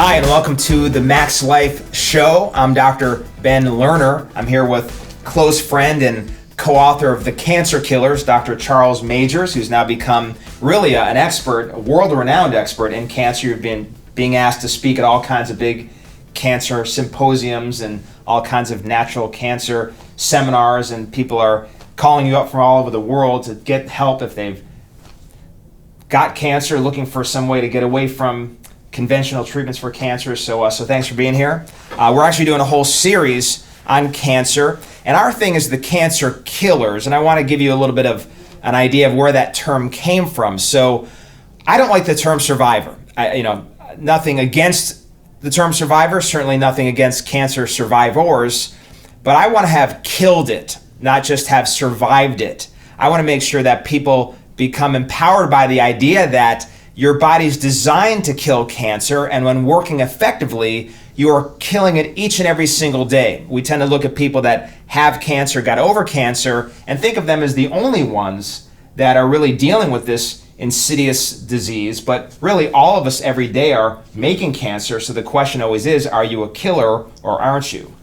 Hi, and welcome to the Max Life Show. I'm Dr. Ben Lerner. I'm here with close friend and co-author of The Cancer Killers, Dr. Charles Majors, who's now become really an expert, a world-renowned expert in cancer. You've been being asked to speak at all kinds of big cancer symposiums and all kinds of natural cancer seminars, and people are calling you up from all over the world to get help if they've got cancer, looking for some way to get away from conventional treatments for cancer. So thanks for being here. We're actually doing a whole series on cancer, and our thing is the cancer killers, and I want to give you a little bit of an idea of where that term came from. So I don't like the term survivor. Nothing against the term survivor, certainly nothing against cancer survivors, but I want to have killed it, not just have survived it. I want to make sure that people become empowered by the idea that your body's designed to kill cancer, and when working effectively, you are killing it each and every single day. We tend to look at people that have cancer, got over cancer, and think of them as the only ones that are really dealing with this insidious disease, but really all of us every day are making cancer, so the question always is, are you a killer or aren't you?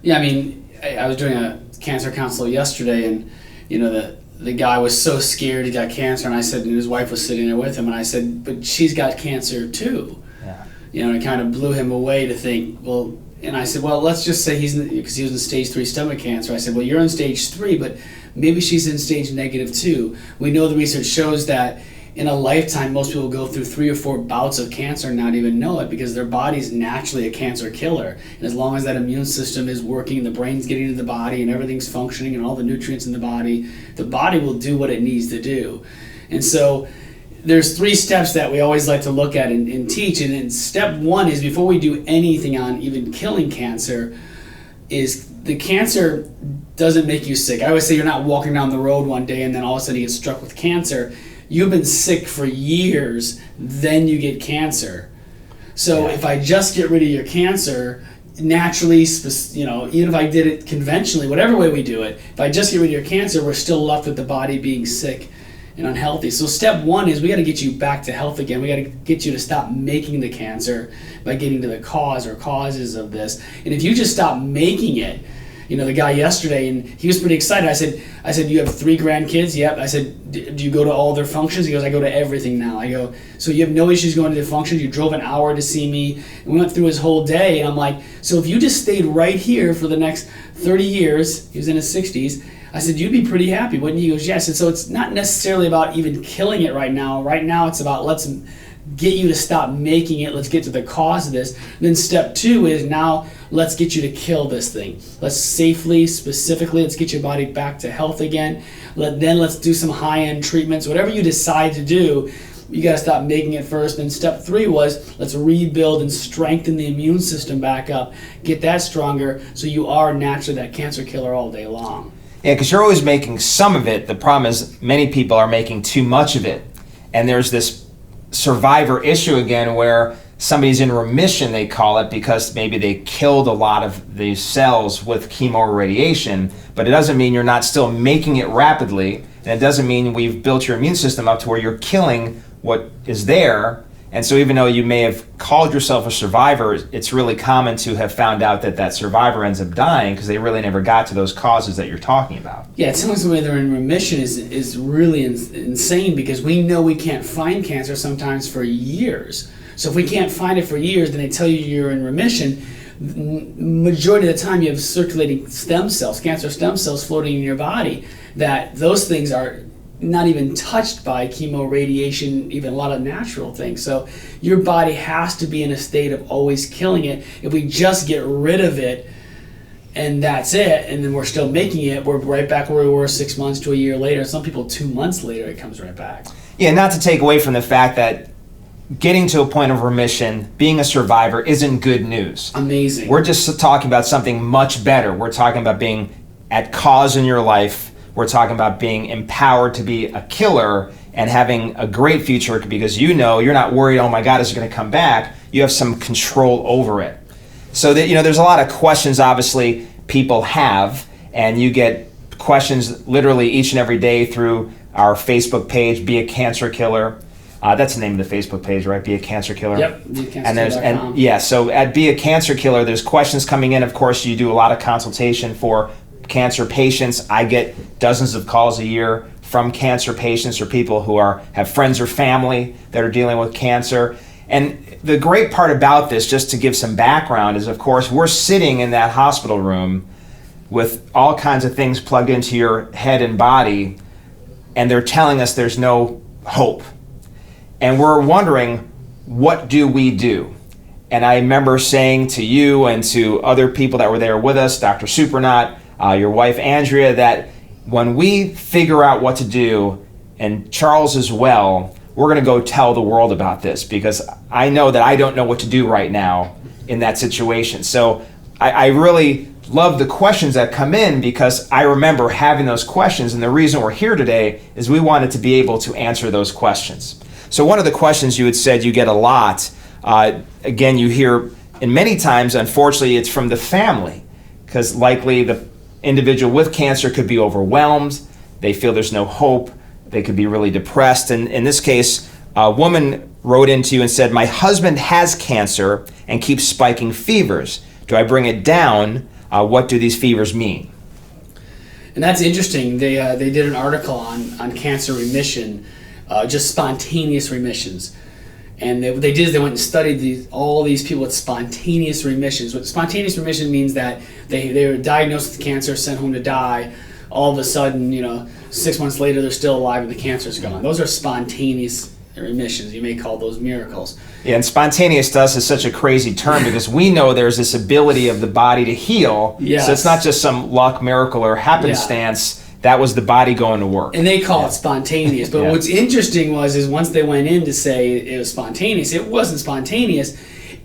Yeah, I was doing a cancer consult yesterday, and the guy was so scared he got cancer, and I said, and his wife was sitting there with him, and I said, but she's got cancer too. Yeah. It kind of blew him away to think, well, and I said, well, let's just say because he was in stage 3 stomach cancer. I said, well, you're in stage 3, but maybe she's in stage -2. We know the research shows that in a lifetime, most people go through 3 or 4 bouts of cancer and not even know it, because their body's naturally a cancer killer. And as long as that immune system is working, the brain's getting to the body and everything's functioning and all the nutrients in the body will do what it needs to do. And so there's 3 steps that we always like to look at and teach. And then step 1 is, before we do anything on even killing cancer, is the cancer doesn't make you sick. I always say you're not walking down the road one day and then all of a sudden you get struck with cancer. You've been sick for years, then you get cancer. So if I just get rid of your cancer, naturally, even if I did it conventionally, whatever way we do it, if I just get rid of your cancer, we're still left with the body being sick and unhealthy. So step 1 is we got to get you back to health again. We got to get you to stop making the cancer by getting to the cause or causes of this. And if you just stop making it, the guy yesterday, and he was pretty excited. I said, you have 3 grandkids? Yep. I said, do you go to all their functions? He goes, I go to everything now. I go, so you have no issues going to the functions? You drove an hour to see me. And we went through his whole day, and I'm like, so if you just stayed right here for the next 30 years, he was in his 60s, I said, you'd be pretty happy, wouldn't you? He goes, yes. And so it's not necessarily about even killing it right now. Right now it's about, let's get you to stop making it. Let's get to the cause of this. And then step 2 is, now let's get you to kill this thing. Let's safely, specifically, let's get your body back to health again. Then let's do some high-end treatments. Whatever you decide to do, you got to stop making it first. And step 3 was, let's rebuild and strengthen the immune system back up. Get that stronger so you are naturally that cancer killer all day long. Yeah, because you're always making some of it. The problem is many people are making too much of it. And there's this survivor issue again, where somebody's in remission, they call it, because maybe they killed a lot of these cells with chemo or radiation, but it doesn't mean you're not still making it rapidly, and it doesn't mean we've built your immune system up to where you're killing what is there. And so even though you may have called yourself a survivor, it's really common to have found out that survivor ends up dying because they really never got to those causes that you're talking about. Yeah, telling somebody they're in remission is really insane, because we know we can't find cancer sometimes for years. So if we can't find it for years, then they tell you you're in remission. Majority of the time you have circulating stem cells, cancer stem cells floating in your body, that those things are not even touched by chemo, radiation, even a lot of natural things. So your body has to be in a state of always killing it. If we just get rid of it and that's it, and then we're still making it, we're right back where we were 6 months to a year later. Some people 2 months later, it comes right back. Yeah, not to take away from the fact that getting to a point of remission, being a survivor, isn't good news. Amazing. We're just talking about something much better. We're talking about being at cause in your life. We're talking about being empowered to be a killer and having a great future, because you're not worried, oh my God, is it going to come back? You have some control over it. So that, there's a lot of questions obviously people have, and you get questions literally each and every day through our Facebook page, Be a Cancer Killer. That's the name of the Facebook page, right? Be a Cancer Killer. Yep. And yeah, so at Be a Cancer Killer, there's questions coming in. Of course, you do a lot of consultation for cancer patients. I get dozens of calls a year from cancer patients or people who have friends or family that are dealing with cancer. And the great part about this, just to give some background, is of course we're sitting in that hospital room with all kinds of things plugged into your head and body, and they're telling us there's no hope. And we're wondering, what do we do? And I remember saying to you and to other people that were there with us, Dr. Supernaut, your wife Andrea, that when we figure out what to do, and Charles as well, we're going to go tell the world about this, because I know that I don't know what to do right now in that situation. So I really love the questions that come in, because I remember having those questions, and the reason we're here today is we wanted to be able to answer those questions. So one of the questions you had said you get a lot, again, you hear, and many times, unfortunately, it's from the family, because likely the individual with cancer could be overwhelmed, they feel there's no hope, they could be really depressed. And in this case, a woman wrote into you and said, my husband has cancer and keeps spiking fevers. Do I bring it down? What do these fevers mean? And that's interesting. They did an article on cancer remission, just spontaneous remissions. And they did is they went and studied all these people with spontaneous remissions. What spontaneous remission means that they were diagnosed with cancer, sent home to die. All of a sudden, 6 months later, they're still alive and the cancer's gone. Those are spontaneous remissions. You may call those miracles. Yeah, and spontaneous to us is such a crazy term, because we know there's this ability of the body to heal. Yes. So it's not just some luck, miracle, or happenstance. Yeah. That was the body going to work. And they call it spontaneous. But what's interesting is once they went in to say it was spontaneous, it wasn't spontaneous.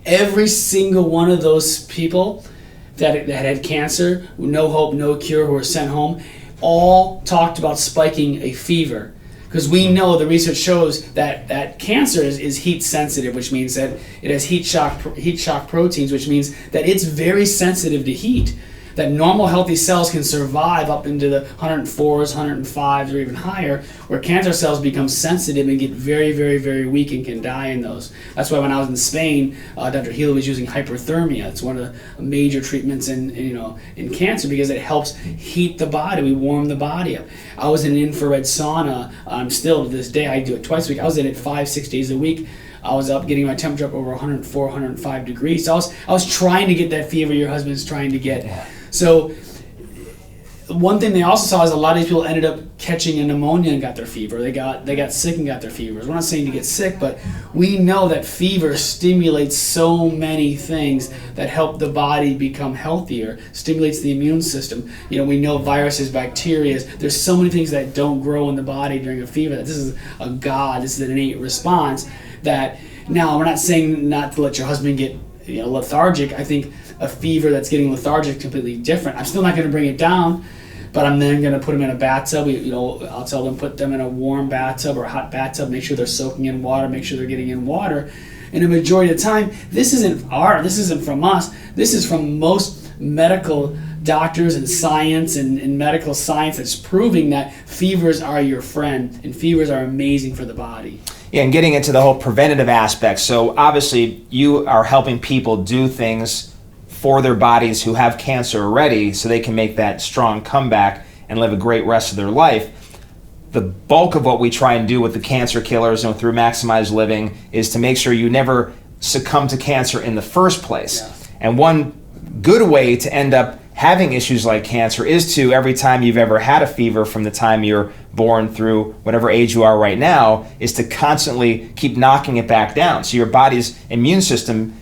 Every single one of those people that had cancer, no hope, no cure, who were sent home, all talked about spiking a fever. Because we know the research shows that cancer is heat sensitive, which means that it has heat shock proteins, which means that it's very sensitive to heat. That normal healthy cells can survive up into the 104s, 105s, or even higher, where cancer cells become sensitive and get very, very, very weak and can die in those. That's why when I was in Spain, Dr. Healy was using hyperthermia. It's one of the major treatments in cancer, because it helps heat the body. We warm the body up. I was in an infrared sauna. Still to this day, I do it twice a week. I was in it 5-6 days a week. I was up getting my temperature up over 104, 105 degrees. So I was trying to get that fever your husband's trying to get. Yeah. So one thing they also saw is a lot of these people ended up catching a pneumonia and got their fever. They got sick and got their fevers. We're not saying to get sick, but we know that fever stimulates so many things that help the body become healthier, stimulates the immune system. We know viruses, bacteria, there's so many things that don't grow in the body during a fever. That this is this is an innate response. That now we're not saying not to let your husband get lethargic. I think a fever that's getting lethargic is completely different. I'm still not going to bring it down, but I'm then going to put them in a bathtub. I'll tell them put them in a warm bathtub or a hot bathtub. Make sure they're soaking in water. Make sure they're getting in water. And the majority of the time, this isn't from us. This is from most medical doctors and science and medical science that's proving that fevers are your friend and fevers are amazing for the body. Yeah, and getting into the whole preventative aspect. So obviously you are helping people do things for their bodies who have cancer already, so they can make that strong comeback and live a great rest of their life. The bulk of what we try and do with the cancer killers and through Maximized Living is to make sure you never succumb to cancer in the first place. Yeah. And one good way to end up having issues like cancer is to, every time you've ever had a fever from the time you're born through whatever age you are right now, is to constantly keep knocking it back down. So your body's immune system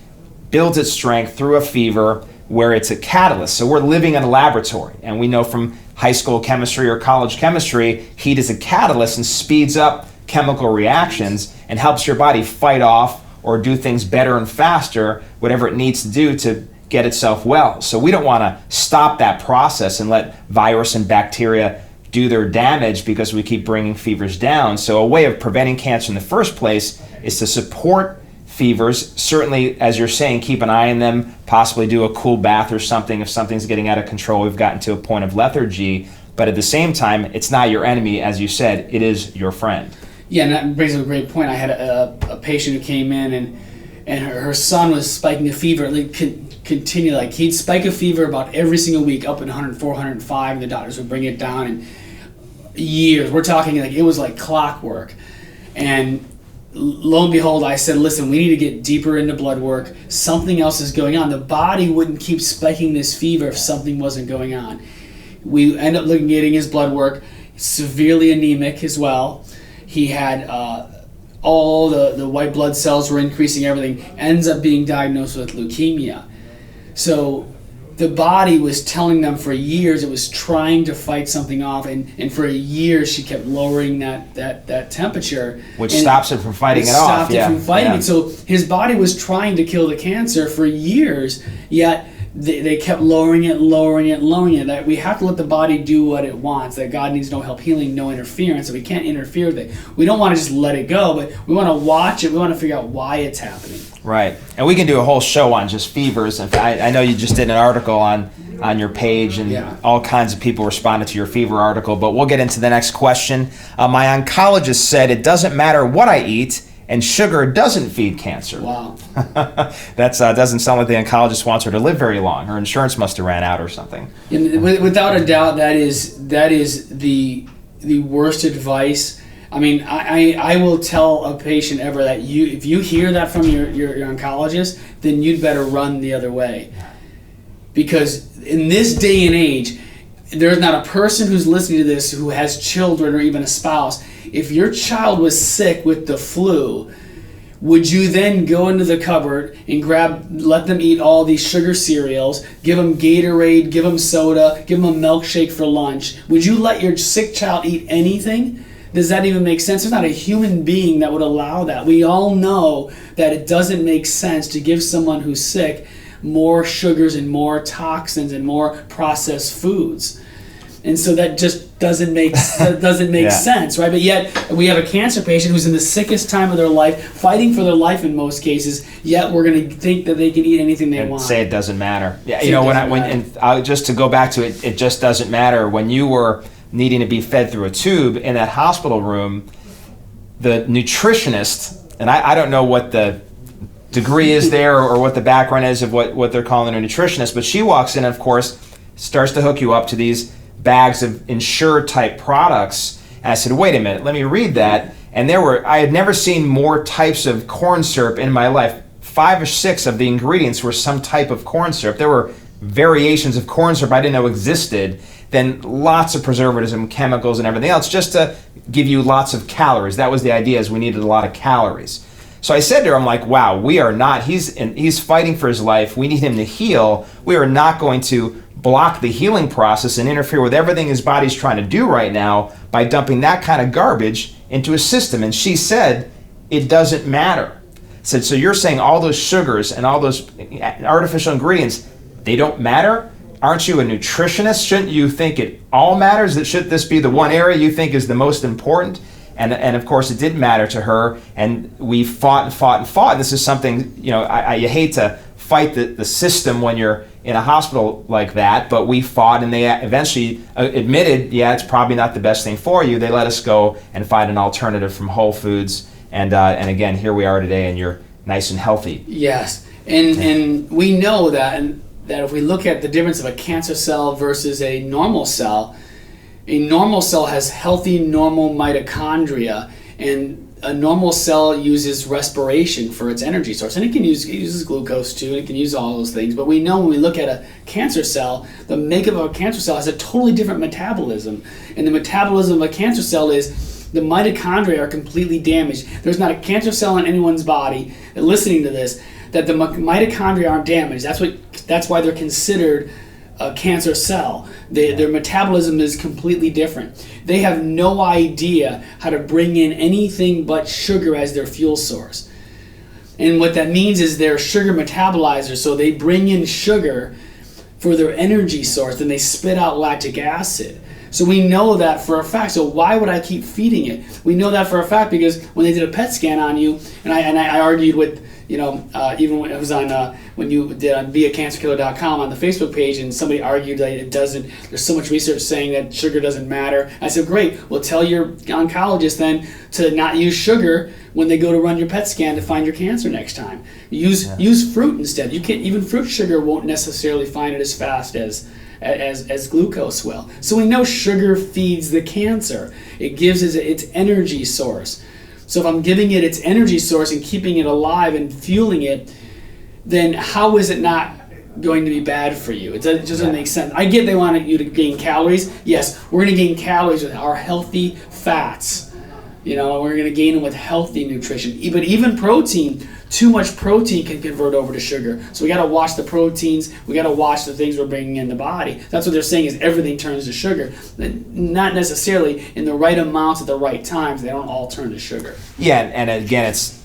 builds its strength through a fever, where it's a catalyst. So we're living in a laboratory, and we know from high school chemistry or college chemistry, heat is a catalyst and speeds up chemical reactions and helps your body fight off or do things better and faster, whatever it needs to do to get itself well. So we don't want to stop that process and let virus and bacteria do their damage because we keep bringing fevers down. So a way of preventing cancer in the first place is to support fevers. Certainly, as you're saying, keep an eye on them, possibly do a cool bath or something if something's getting out of control, we've gotten to a point of lethargy. But at the same time, it's not your enemy, as you said, it is your friend. Yeah, and that brings up a great point. I had a patient who came in, and her son was spiking a fever, like continue, like he'd spike a fever about every single week, up at 104, 105, and the doctors would bring it down. And years, we're talking like it was like clockwork. And lo and behold, I said, listen, we need to get deeper into blood work. Something else is going on. The body wouldn't keep spiking this fever if something wasn't going on. We end up getting his blood work, severely anemic as well. He had all the white blood cells were increasing, everything. Ends up being diagnosed with leukemia. So the body was telling them for years it was trying to fight something off, and for a year she kept lowering that temperature. Which stops it from fighting it off. Stopped it from fighting it. So his body was trying to kill the cancer for years, yet they kept lowering it. That we have to let the body do what it wants. That God needs no help healing, no interference. So we can't interfere with it. We don't want to just let it go, but we want to watch it. We want to figure out why it's happening. Right, and we can do a whole show on just fevers. In fact, I know you just did an article on your page, and all kinds of people responded to your fever article. But we'll get into the next question. My oncologist said it doesn't matter what I eat, and sugar doesn't feed cancer. Wow. That doesn't sound like the oncologist wants her to live very long. Her insurance must have ran out or something. Without a doubt, that is the worst advice. I mean, I will tell a patient ever that if you hear that from your oncologist, then you'd better run the other way. Because in this day and age, there's not a person who's listening to this who has children or even a spouse. If your child was sick with the flu, would you then go into the cupboard and let them eat all these sugar cereals, give them Gatorade, give them soda, give them a milkshake for lunch? Would you let your sick child eat anything? Does that even make sense? There's not a human being that would allow that. We all know that it doesn't make sense to give someone who's sick more sugars and more toxins and more processed foods. And so that just doesn't make sense, right? But yet we have a cancer patient who's in the sickest time of their life, fighting for their life in most cases. Yet we're going to think that they can eat anything they want. Say it doesn't matter. Yeah, you know, just to go back to it, it just doesn't matter. When you were needing to be fed through a tube in that hospital room, the nutritionist, and I don't know what the degree is there or what the background is of what they're calling a nutritionist, but she walks in and, of course, starts to hook you up to these bags of insured type products. And I said, wait a minute, let me read that. And I had never seen more types of corn syrup in my life. 5 or 6 of the ingredients were some type of corn syrup. There were variations of corn syrup I didn't know existed. Then lots of preservatives and chemicals and everything else just to give you lots of calories. That was the idea, is we needed a lot of calories. So I said to her, I'm like, wow, we are not, he's fighting for his life. We need him to heal. We are not going to block the healing process and interfere with everything his body's trying to do right now by dumping that kind of garbage into his system. And she said, it doesn't matter. I said, so you're saying all those sugars and all those artificial ingredients, they don't matter? Aren't you a nutritionist? Shouldn't you think it all matters? Should this be the one area you think is the most important? And of course, it did matter to her, and we fought and fought and fought. And this is something, you know, you hate to fight the system when you're in a hospital like that, but we fought, and they eventually admitted, yeah, it's probably not the best thing for you. They let us go and find an alternative from Whole Foods, and again, here we are today, and you're nice and healthy. Yes, and we know that if we look at the difference of a cancer cell versus a normal cell has healthy, normal mitochondria, and a normal cell uses respiration for its energy source, and it uses glucose too, and it can use all those things. But we know when we look at a cancer cell, the makeup of a cancer cell has a totally different metabolism, and the metabolism of a cancer cell is the mitochondria are completely damaged. There's not a cancer cell in anyone's body listening to this that the mitochondria aren't damaged. That's why they're considered a cancer cell. Their metabolism is completely different. They have no idea how to bring in anything but sugar as their fuel source. And what that means is they're sugar metabolizers, so they bring in sugar for their energy source, then they spit out lactic acid. So we know that for a fact. So why would I keep feeding it? We know that for a fact because when they did a PET scan on you, and I argued with Even when it was on when you did on beacancerkiller.com on the Facebook page, and somebody argued that it doesn't. There's so much research saying that sugar doesn't matter. I said, great. Well, tell your oncologist then to not use sugar when they go to run your PET scan to find your cancer next time. Use fruit instead. You can even fruit sugar won't necessarily find it as fast as glucose will. So we know sugar feeds the cancer. It gives it its energy source. So if I'm giving it its energy source and keeping it alive and fueling it, then how is it not going to be bad for you? It doesn't make sense. I get they want you to gain calories. Yes, we're going to gain calories with our healthy fats. We're going to gain them with healthy nutrition. But even protein, too much protein can convert over to sugar. So we got to watch the proteins. We got to watch the things we're bringing in the body. That's what they're saying is everything turns to sugar. Not necessarily in the right amounts at the right times. They don't all turn to sugar. Yeah, and again, it's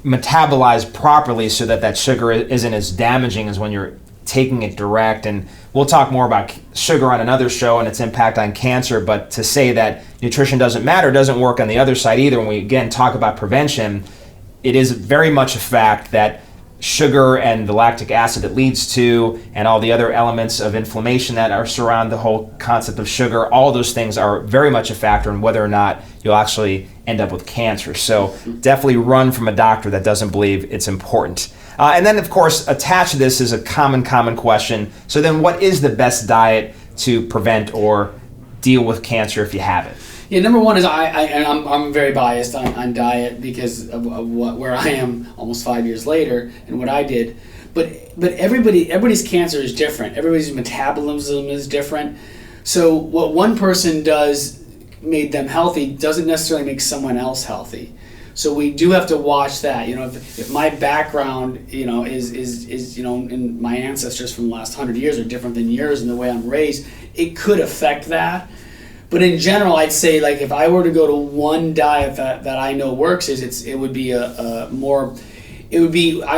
metabolized properly so that sugar isn't as damaging as when you're taking it direct. And we'll talk more about sugar on another show and its impact on cancer, but to say that nutrition doesn't matter doesn't work on the other side either. When we again talk about prevention, it is very much a fact that sugar and the lactic acid it leads to and all the other elements of inflammation that are surround the whole concept of sugar, all those things are very much a factor in whether or not you'll actually end up with cancer. So definitely run from a doctor that doesn't believe it's important. And then, of course, attached to this is a common question. So then what is the best diet to prevent or deal with cancer if you have it? Yeah, number one is I'm very biased on diet because of where I am almost 5 years later and what I did. But everybody's cancer is different. Everybody's metabolism is different. So what one person does made them healthy doesn't necessarily make someone else healthy. So we do have to watch that. If my background, is and my ancestors from the last 100 years are different than yours and the way I'm raised, it could affect that. But in general, I'd say like if I were to go to one diet that I know works, it would be I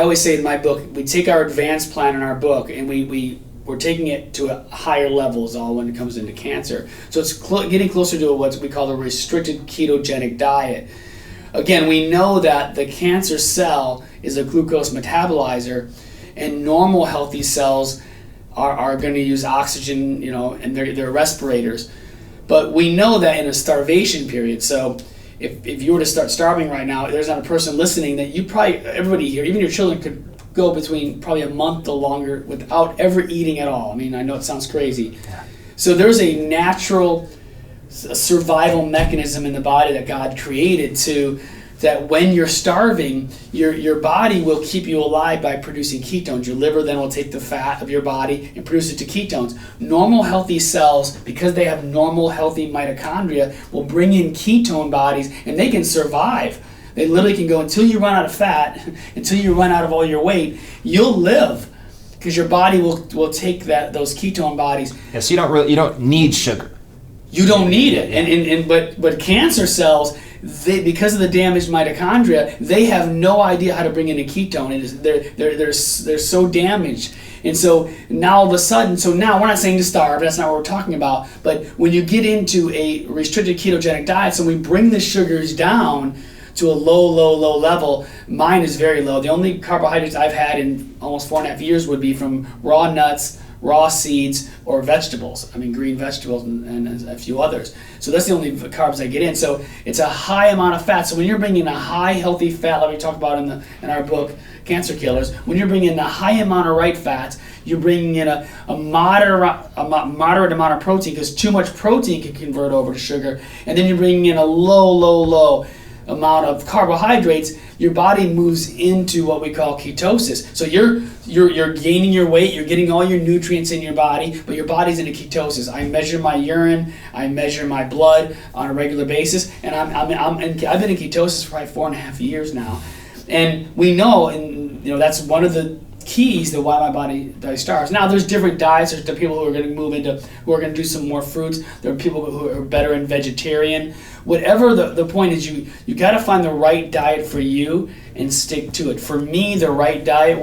always say in my book, we take our advanced plan in our book and we're taking it to a higher levels all when it comes into cancer. So it's getting closer to what we call the restricted ketogenic diet. Again, we know that the cancer cell is a glucose metabolizer, and normal healthy cells are going to use oxygen, and they're respirators. But we know that in a starvation period, so if you were to start starving right now, there's not a person listening that everybody here, even your children, could go between probably a month or longer without ever eating at all. I mean, I know it sounds crazy. Yeah. So there's a natural survival mechanism in the body that God created that when you're starving, your body will keep you alive by producing ketones. Your liver then will take the fat of your body and produce it to ketones. Normal healthy cells, because they have normal healthy mitochondria, will bring in ketone bodies and they can survive. They literally can go until you run out of fat, until you run out of all your weight, you'll live. Because your body will take those ketone bodies. Yeah, so you don't need sugar. You don't need it, but cancer cells, because of the damaged mitochondria, they have no idea how to bring in a ketone. They're so damaged, and so now all of a sudden, now we're not saying to starve. That's not what we're talking about. But when you get into a restricted ketogenic diet, so we bring the sugars down to a low level. Mine is very low. The only carbohydrates I've had in almost 4.5 years would be from raw nuts, raw seeds, or vegetables. I mean, green vegetables and a few others. So that's the only carbs I get in. So it's a high amount of fat. So when you're bringing a high healthy fat, like we talk about in our book, Cancer Killers, when you're bringing in a high amount of right fats, you're bringing in a moderate amount of protein, because too much protein can convert over to sugar, and then you're bringing in a low amount of carbohydrates, your body moves into what we call ketosis. So you're gaining your weight, you're getting all your nutrients in your body, but your body's in a ketosis. I measure my urine, I measure my blood on a regular basis, and I've been in ketosis for probably 4.5 years now. And we know, and that's one of the keys to why my body starves. Now, there's different diets. There's the people who are going to move into, who are going to do some more fruits. There are people who are better in vegetarian. Whatever the point is, you got to find the right diet for you and stick to it. For me, the right diet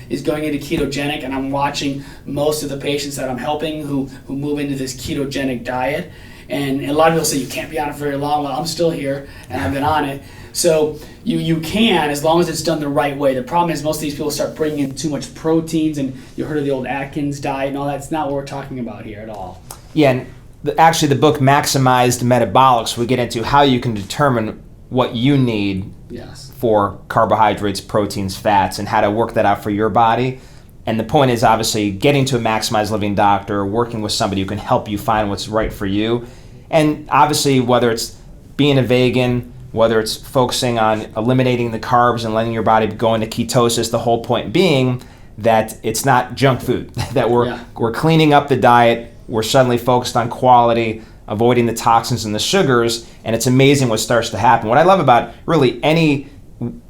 is going into ketogenic, and I'm watching most of the patients that I'm helping who move into this ketogenic diet. And a lot of people say you can't be on it for very long. Well, I'm still here, and I've been on it. So you can, as long as it's done the right way. The problem is most of these people start bringing in too much proteins, and you heard of the old Atkins diet and all that. It's not what we're talking about here at all. Yeah, and actually the book Maximized Metabolics, we get into how you can determine what you need for carbohydrates, proteins, fats, and how to work that out for your body. And the point is obviously getting to a maximized living doctor, working with somebody who can help you find what's right for you. And obviously whether it's being a vegan, whether it's focusing on eliminating the carbs and letting your body go into ketosis, the whole point being that it's not junk food, that we're cleaning up the diet, we're suddenly focused on quality, avoiding the toxins and the sugars, and it's amazing what starts to happen. What I love about really any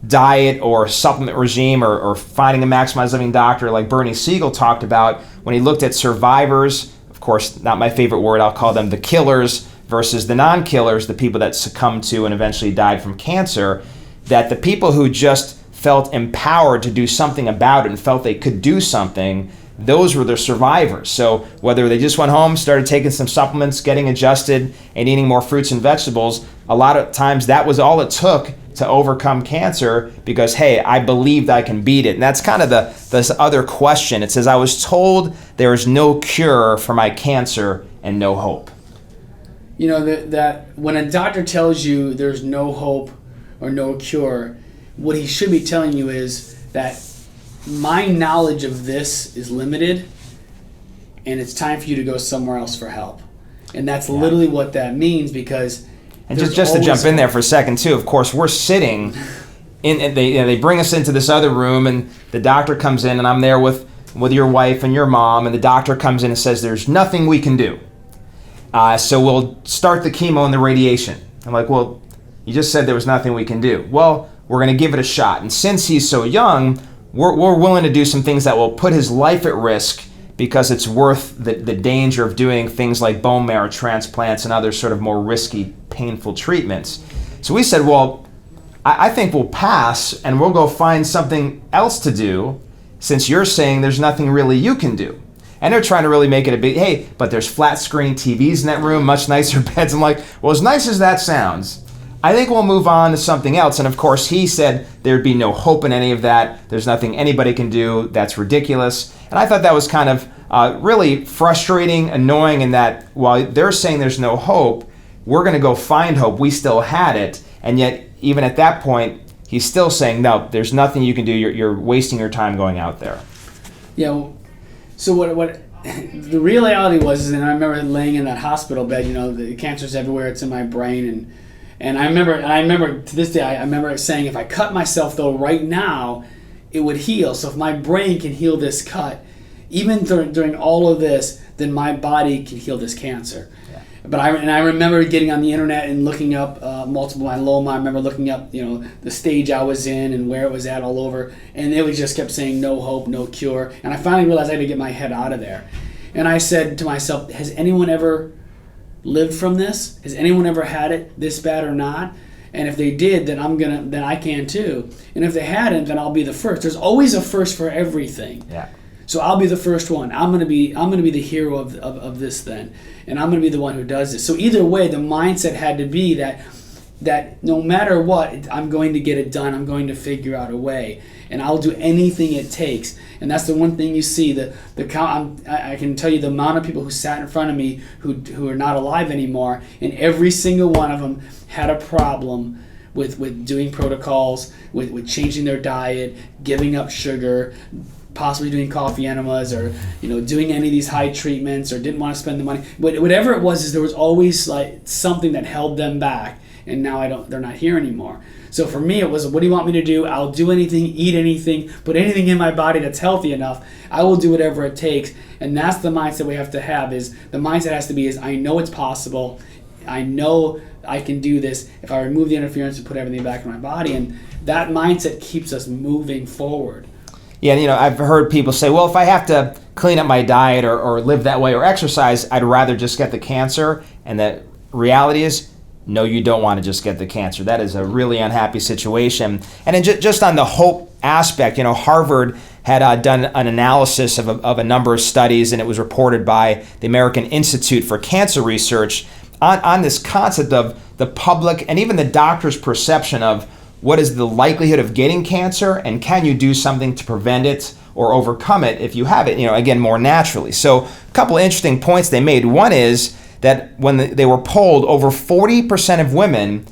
diet or supplement regime or finding a maximized living doctor like Bernie Siegel talked about when he looked at survivors, of course, not my favorite word, I'll call them the killers versus the non-killers, the people that succumbed to and eventually died from cancer, that the people who just felt empowered to do something about it and felt they could do something, those were the survivors. So whether they just went home, started taking some supplements, getting adjusted, and eating more fruits and vegetables, a lot of times that was all it took to overcome cancer because, hey, I believed I can beat it. And that's kind of this other question. It says, I was told there is no cure for my cancer and no hope. You know, that when a doctor tells you there's no hope or no cure, what he should be telling you is that my knowledge of this is limited and it's time for you to go somewhere else for help. And that's literally what that means because... And just to jump in there for a second too, of course, we're sitting in, and they bring us into this other room and the doctor comes in and I'm there with your wife and your mom and the doctor comes in and says there's nothing we can do. So we'll start the chemo and the radiation. I'm like, well, you just said there was nothing we can do. Well, we're going to give it a shot. And since he's so young, we're willing to do some things that will put his life at risk because it's worth the danger of doing things like bone marrow transplants and other sort of more risky, painful treatments. So we said, well, I think we'll pass and we'll go find something else to do since you're saying there's nothing really you can do. And they're trying to really make it a big, hey, but there's flat screen TVs in that room, much nicer beds. I'm like, well, as nice as that sounds, I think we'll move on to something else. And of course, he said there'd be no hope in any of that. There's nothing anybody can do. That's ridiculous. And I thought that was kind of really frustrating, annoying in that while they're saying there's no hope, we're going to go find hope. We still had it. And yet, even at that point, he's still saying, no, there's nothing you can do. You're wasting your time going out there. Yeah. So what the reality was, and I remember laying in that hospital bed, you know, the cancer's everywhere, it's in my brain, and I remember to this day, I remember saying if I cut myself though right now, it would heal. So if my brain can heal this cut, even during all of this, then my body can heal this cancer. Yeah. But I remember getting on the internet and looking up multiple myeloma. I remember looking up, you know, the stage I was in and where it was at all over, and it was just kept saying no hope, no cure. And I finally realized I had to get my head out of there. And I said to myself, has anyone ever lived from this? Has anyone ever had it this bad or not? And if they did, then then I can too. And if they hadn't, then I'll be the first. There's always a first for everything. Yeah. So I'll be the first one. I'm gonna be the hero of this then, and I'm gonna be the one who does this. So either way, the mindset had to be that no matter what, I'm going to get it done. I'm going to figure out a way, and I'll do anything it takes. And that's the one thing you see. I can tell you the amount of people who sat in front of me who are not alive anymore, and every single one of them had a problem with doing protocols, with changing their diet, giving up sugar, possibly doing coffee enemas, or doing any of these high treatments, or didn't want to spend the money. But whatever it was, is there was always like something that held them back, and now they're not here anymore. So for me, it was, what do you want me to do? I'll do anything, eat anything, put anything in my body that's healthy enough. I will do whatever it takes. And that's the mindset we have to have. Is the mindset has to be is, I know it's possible. I know I can do this if I remove the interference and put everything back in my body. And that mindset keeps us moving forward. Yeah, I've heard people say, well, if I have to clean up my diet or live that way or exercise, I'd rather just get the cancer. And the reality is, no, you don't want to just get the cancer. That is a really unhappy situation. And then just on the hope aspect, Harvard had done an analysis of a number of studies, and it was reported by the American Institute for Cancer Research. on this concept of the public and even the doctor's perception of what is the likelihood of getting cancer and can you do something to prevent it or overcome it if you have it, again, more naturally. So a couple of interesting points they made. One is that when they were polled, over 40% of women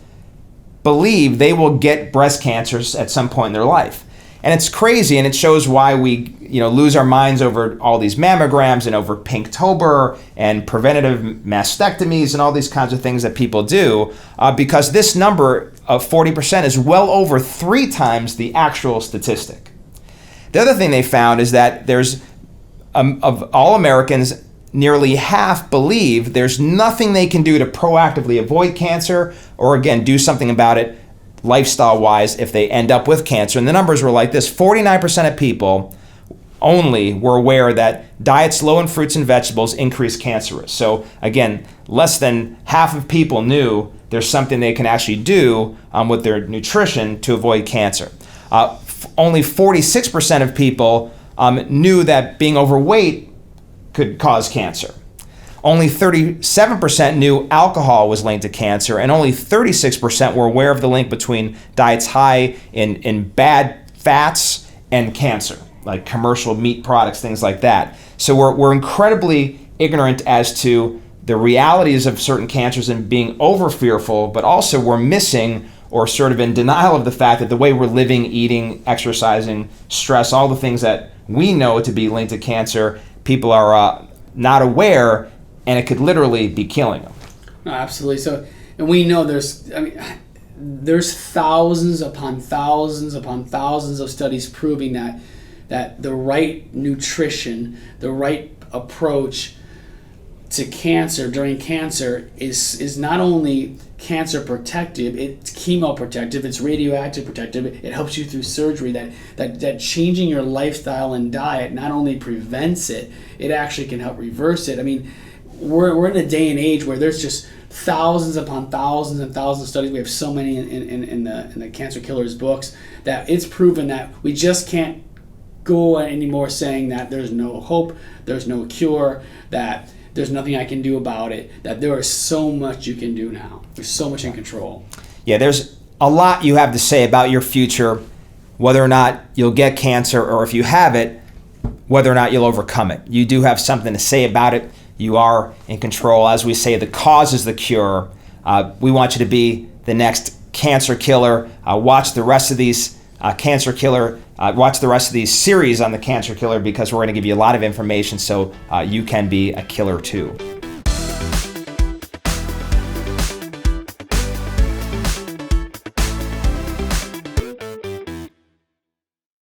believe they will get breast cancers at some point in their life. And it's crazy, and it shows why we lose our minds over all these mammograms and over Pinktober and preventative mastectomies and all these kinds of things that people do, because this number of 40% is well over 3 times the actual statistic. The other thing they found is that there's, of all Americans, nearly half believe there's nothing they can do to proactively avoid cancer or, again, do something about it lifestyle-wise if they end up with cancer. And the numbers were like this. 49% of people only were aware that diets low in fruits and vegetables increase cancer risk. So, again, less than half of people knew there's something they can actually do with their nutrition to avoid cancer. Only 46% of people knew that being overweight could cause cancer. Only 37% knew alcohol was linked to cancer, and only 36% were aware of the link between diets high in bad fats and cancer, like commercial meat products, things like that. So we're incredibly ignorant as to the realities of certain cancers and being over fearful, but also we're missing or sort of in denial of the fact that the way we're living, eating, exercising, stress, all the things that we know to be linked to cancer, people are not aware, and it could literally be killing them. No, absolutely. So, and we know there's thousands upon thousands upon thousands of studies proving that the right nutrition, the right approach to cancer during cancer is not only cancer protective, it's chemo protective, it's radioactive protective, it helps you through surgery, that changing your lifestyle and diet not only prevents it, it actually can help reverse it. I mean, we're in a day and age where there's just thousands upon thousands and thousands of studies. We have so many in the Cancer Killers books that it's proven that we just can't go anymore saying that there's no hope, there's no cure, that there's nothing I can do about it, that there is so much you can do now. There's so much in control. Yeah, there's a lot you have to say about your future, whether or not you'll get cancer, or if you have it, whether or not you'll overcome it. You do have something to say about it. You are in control. As we say, the cause is the cure. We want you to be the next cancer killer. Watch the rest of these watch the rest of these series on the Cancer Killer, because we're going to give you a lot of information so you can be a killer too.